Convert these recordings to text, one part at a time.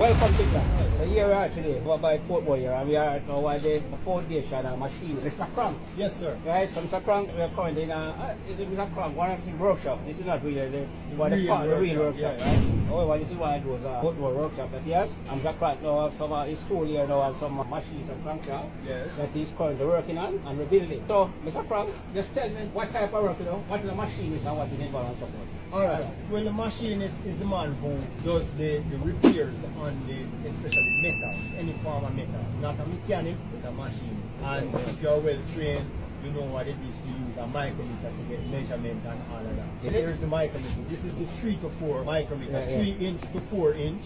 Welcome to that. So here we are today, over by Portmore here, and we are now at the foundation of machine. Mr. Crank. Yes, sir. Right, so Mr. Crank, we are currently in Mr. Crank, one of the workshop. This is not really the real workshop, yeah. right? However, this is one of those Portmore workshop that he has. And Mr. Crank now has some his tool here now and some machines and crankshaft that he's currently working on and rebuilding. So, Mr. Crank, just tell me what type of work you know, what is a machinist and what is involved and so forth. Alright. Well, the machinist is the man who does the repairs on especially metal, any form of metal. Not a mechanic, but a machinist. And if you're well trained, you know what it is to use a micrometer to get measurement and all of that. So here's the micrometer. This is the 3 to 4 micrometer, 3 inch to 4 inch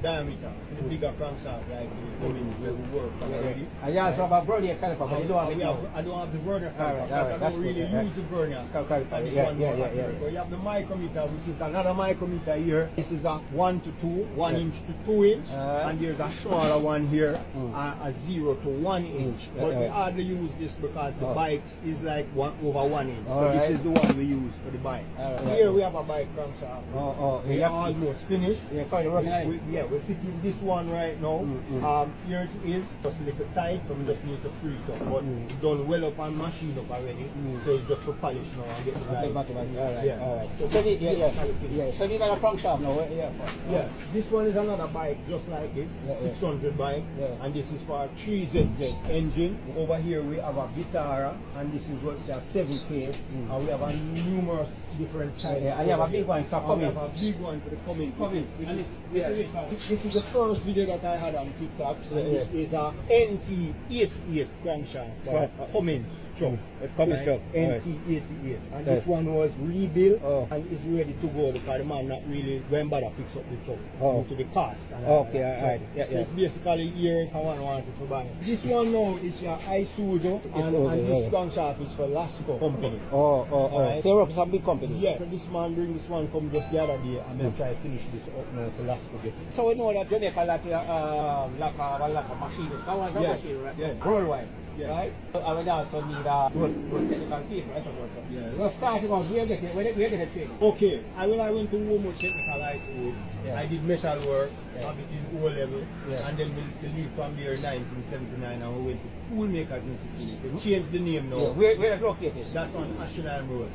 diameter. For the bigger crankshaft, like the Cummins where we work already. And you also have a vernier caliper, but you don't have it now. I don't have the vernier caliper because I don't really use the vernier. But you have the micrometer, which is another micrometer here. This is a 1 to 2, 1 inch to 2 inch, and there's a smaller one here, a 0 to 1 inch. But we hardly use this because the bikes is like 1/1 inch. So this is the one we use for the bikes. Here we have a bike crankshaft. We are almost finished. We're fitting this one right now. Here it is, just a little tight, so we just need to free it up. But it's done well up and machine up already. So it's just for polish now and get the right. So these are a crankshaft now. This one is another bike just like this, 600 bike, and this is for a 3ZZ engine. Over here we have a Vitara, and this is what's a 7K, and we have a numerous different types. And you have a big one for Cummins. We have a big one for the Cummins. This is the first video that I had on TikTok. This is a NT88 crankshaft for Cummins truck. NT88. And this one was rebuilt and is ready to go because the man not really going bother fix up the truck due to the cost. So it's basically here if I wanted to buy it. This one now is your Isuzu, and this crankshaft is for Lasco company. So you work for some big company? Yes. So this man bring this one come just the other day and then try to finish this up now for Lasco get it. So we know that Jamaica like a machinists. Now I machine, right? Worldwide. Right? I would also need good technical people. So starting off, where get the training? Okay, I went to Portmore Technical High School. I did metal work, a bit in O level, and then we leave from there in 1979 and we went to Toolmakers Institute. They changed the name now. Where is it located? That's on Ashenheim Road.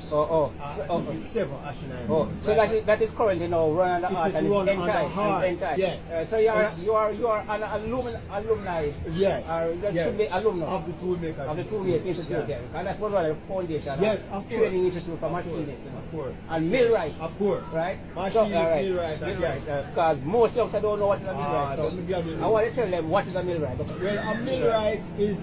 7 Ashenheim Road. So that is currently now run on the art and run on the heart. Yes. So you are an alumni. Yes. Should be alumni of the Toolmakers. Of the Toolmakers Institute. And that's one of the foundation. Yes, of course. Training institute for machinists. Of course. And millwright. Of course. Right? Machinist, millwright. Because most youngsters don't know what is a millwright. So I want to tell them what is a millwright. Well, a millwright is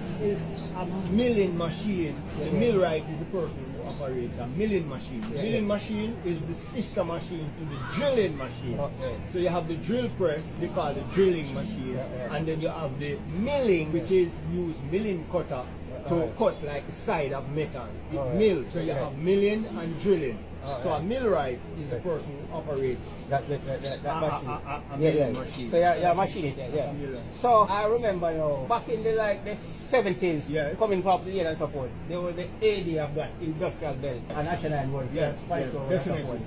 a milling machine. The millwright is the person who operates a milling machine. The milling machine is the sister machine to the drilling machine. So you have the drill press, they call it drilling machine, and then you have the milling, which is use milling cutter to cut like the side of metal. It mills. So you have milling and drilling. So a millwright is the person who operates that machine. A milling machine. So you're a machinist, So I remember, back in the 70s, coming from the year and so forth, they were the AD of that industrial belt and Ashenheim Road. Yes, definitely.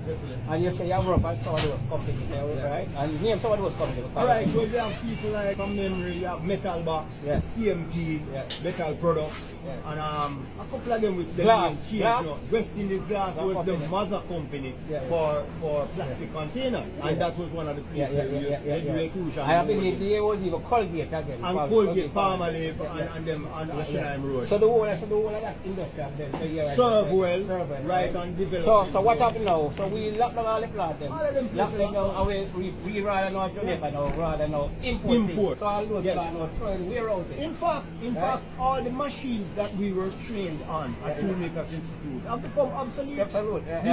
And you say you work at some of those companies, right? And name some of those companies. Alright, so we have people like from memory, you have Metal Box, CMP, Metal Products, and a couple of them with the name change. West Indies Glass was the mother company for plastic containers, and that was one of the places they used. I believe there was even Colgate again. And Colgate, Palmolive, and them on Ashenheim Road. So the whole of that industrial belt. Serve well, right, and develop. So what happened now? So we locked down all the plant them. All of them locked them down, we rather not Jamaica now, rather now import. So all those plants now throwing warehouses. In fact, all the machines that we were trained on at Toolmakers Institute have become obsolete.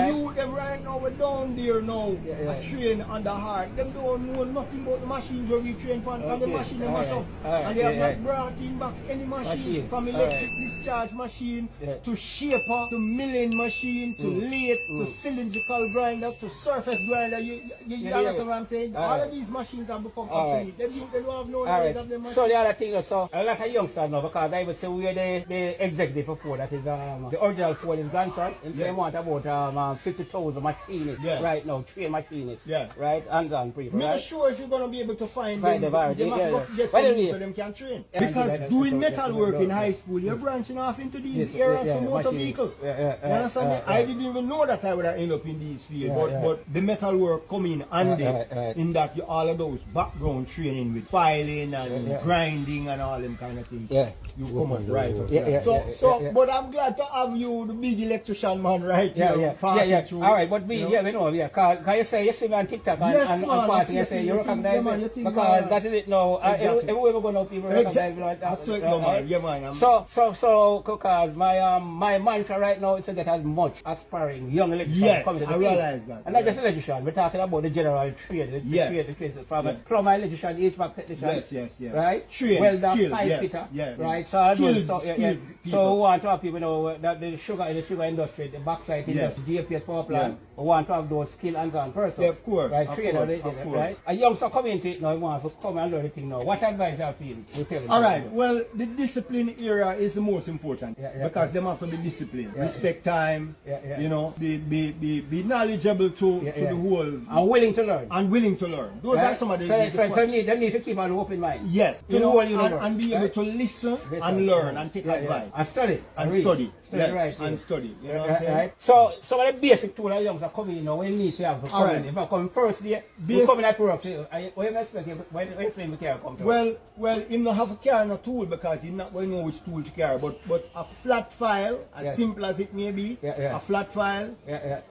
The youth them right now, we're down there now, trained on the heart. Them don't know nothing about the machines where we train on, and the machine they mash up. And they have not brought in back any machine from electric discharge machine to shaper, to milling machine, to lathe, to cylindrical grinder, to surface grinder. You understand what I'm saying? All of these machines have become obsolete. They don't have no knowledge of them machines. So the other thing is, so a lot of youngsters now, because I would say we are the executive for Ford, that is the original Ford is grandson, and they want about 50,000 machinists right now trained machinists. Yeah. Right? Hands-on people, I'm right? not sure if you're going to be able to find Find them. them, alright. They must Yeah, go yeah. get But some anyway- so them can train. Yeah, Because yeah, doing yeah, metal yeah, work in yeah. high school, you're branching off into these Yes, areas yeah, for motor machines. vehicle. Yeah, You understand me? yeah. I didn't even know that I would have ended up in these fields. Yeah, but, yeah. but the metal work come in handy right. in that you all of those background training with filing and Yeah. grinding and all them kind of things. Yeah. You come up right up. Yeah, yeah, so, yeah, so yeah. but I'm glad to have you, the big electrician man, right Yeah, here. yeah, passing yeah. through, All right, but we, you know? yeah, we know, yeah. Cause you see me on TikTok and, Yes, and man, on I party, see you you say think- you you think- recognize yeah, man, me you think, because man, that is it now. Exactly. Everywhere we go now, people recognize me like that. That's it, no, man. Yeah, man. So, because my mantra right now is to get as much aspiring young electricians Yes, coming to the I field. realize that. And not just electrician, we're talking about the general trade, the trade from a plumber, electrician, HVAC technician. Yes. Right? Trained, Welder, skilled, pipe yes, fitter. yeah. Right? So, Skilled so we want to have people know that the sugar industry, the backside industry, GPS power plant, we want to have those skilled and gone persons. Yeah, of course. Right? Of Train course, already, of course. right? A youngster come into it now, he wants to come and learn the thing now. What advice you feel? You tell him. All right. Well, the discipline area is the most important because them have to be disciplined, Yeah, respect time. Yeah. You know, be knowledgeable to the whole And willing to learn. and willing to learn. Those Right? are some of the. So the they need to keep an open mind. yes, To you the know, whole universe, and be able right? to listen Yes, and sir. learn and take advice And study. and read. study. Yes, right. and yes. study. You know what I'm Right, saying? right. So some of the basic tools that youngs are coming in now, when you need to have to come All right. in. If I come first day, you Basic- coming at work. So what you expect when you care come to work? Well, him not have to carry no tool because he not going to know which tool to carry. But a flat file, as simple as it may be, a flat file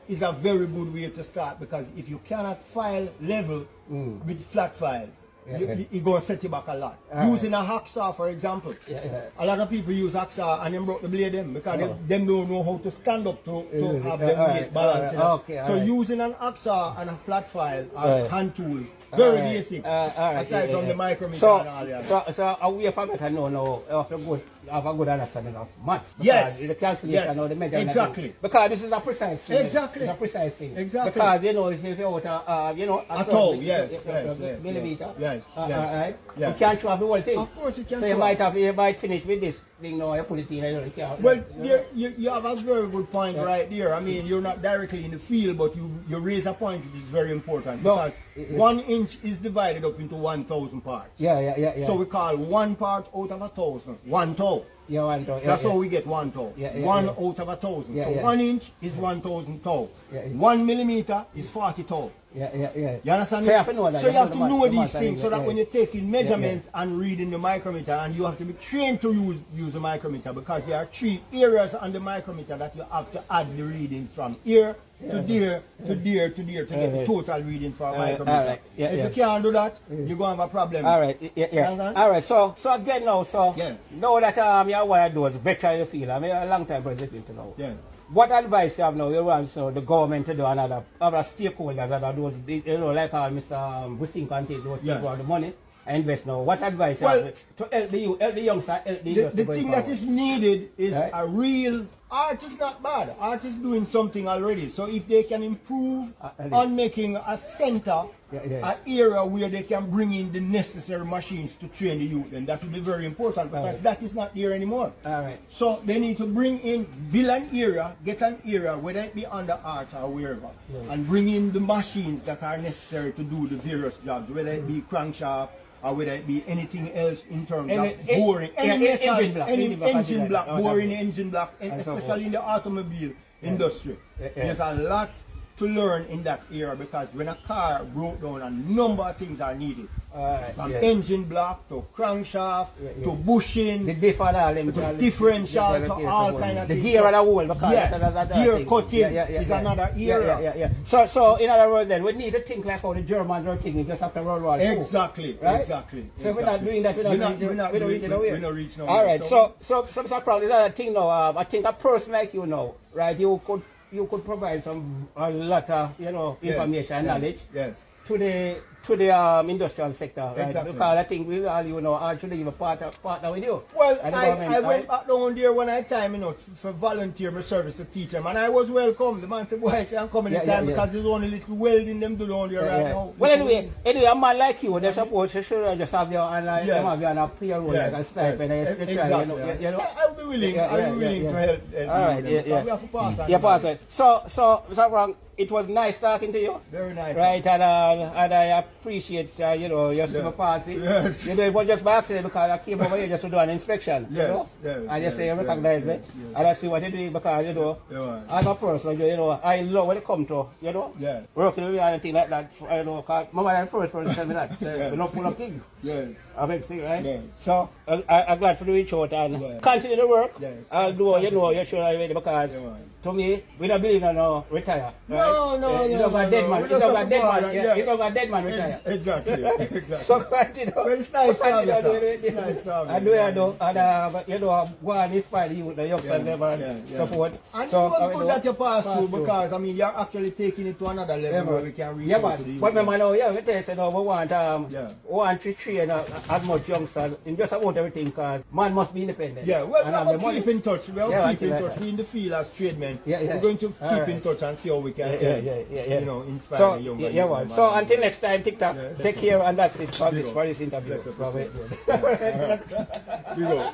is a very good way to start because if you cannot file level with flat file, it going to set you back a lot. Using a hacksaw, for example, a lot of people use hacksaw and then broke the blade them because them don't know how to stand up to have them weight balance. You know? Okay, so using an hacksaw and a flat file are hand tools, very basic. Aside from the micrometer and all that. So away from that, I know now have a good understanding of maths. Yes. The calculation or the measurement. Exactly. Because this is a precise thing. Exactly. It's a precise thing. Exactly. Because if you out a toe, yes, millimeter. Yes. Right? Yeah. You can't have the whole thing. Of course you can. So you might finish with this thing now, you put it in and you can't. Well, you have a very good point right there. I mean, you're not directly in the field, but you raise a point which is very important because 1 inch is divided up into 1,000 parts. Yeah. So we call 1 part out of 1,000, 1 toe. Yeah, 1 toe. That's how we get 1 toe. 1 out of 1,000. So 1 inch is 1,000 toe. 1 millimeter is 40 toe. Yeah. You understand? So you have to know that. So you have to know these math, things so that when you're taking measurements and reading the micrometer, and you have to be trained to use the micrometer because there are 3 areas on the micrometer that you have to add the readings from here to there to there to there to get the total reading for a micrometer. If you can't do that, you're going to have a problem. All right, yeah. All right, so again now, now that you're one of those veterans in the field, I mean a long time president to know. Yeah. What advice you have now? You want the government to do other stakeholders, other those, like Mr. Busink and those people have the money and invest now. What advice you have to help the youngster, help the The thing that is needed is a real art is not bad. Art is doing something already. So if they can improve on making a center, an area where they can bring in the necessary machines to train the youth, then that will be very important because that is not there anymore. So they need to build an area, get an area, whether it be under art or wherever, and bring in the machines that are necessary to do the various jobs, whether it be crankshaft, or whether it be anything else in terms of boring, any metal, any engine block, boring engine block, especially in the automobile industry. There's a lot to learn in that area because when a car broke down, a number of things are needed. From engine block to crankshaft to bushing, to differential to all kind of things. The gear and the wheel. Yes, gear cutting is another area. So in other words then, we need to think like how the Germans were thinking just after World War II. Exactly. So if we're not doing that, we don't reach nowhere. All right, so Mr. Proud, is another thing now. I think a person like you now, right, you could provide a lot of information and knowledge to to the industrial sector, right? Exactly. Because I think we all, you know, actually even partner with you. Well, And the I government, went back down there one at a time, you know, for volunteer my service to teach them, and I was welcome. The man said, "Boy, I can't come anytime because there's only little welding them do down there right now." Well, anyway, a man like you, they're supposed to should just have your and them have you on a payroll like a stipend. Exactly. You know. I'll be willing. I'll be willing to help. All right, We have to pass on. Yeah, pass it. So, Mr. Frank, it was nice talking to you. Very nice. Right, and I appreciate, you know, your super party. Yes. You know, it was just by accident because I came over here just to do an inspection. Yes, You know? yes, I just say, yes, recognize me. yes, yes. And I see what you're doing because, you know, as a person, you know, I love when it comes to, you know, working with you and things like that. You know, because my mother first person tell me that. We don't pull up things. Yes. I make things, right? Yes. So, I'm glad for doing short and continue the work. Yes. I'll do, you know, you should already because to me, we don't believe in no retire. Right? No. You don't got dead man. You don't got dead man. You don't got dead man retire. Exactly. So, you know. Well, it's nice to have you, sir. It's nice to have you. I do, and you know, go and inspire the youth, the youngsters, and support. And so, it was good that you passed through because, I mean, you're actually taking it to another level where we can reach out to the youth. But remember now, we tell you, you know, we want to train as much youngsters in just about everything because man must be independent. Yeah, well, we'll keep in touch. We'll keep in touch. We in the field as tradesmen. We're going to keep in touch and see how we can, you know, inspire the younger youth. So until next time, TikTok, take care, and that's it for this interview. We go.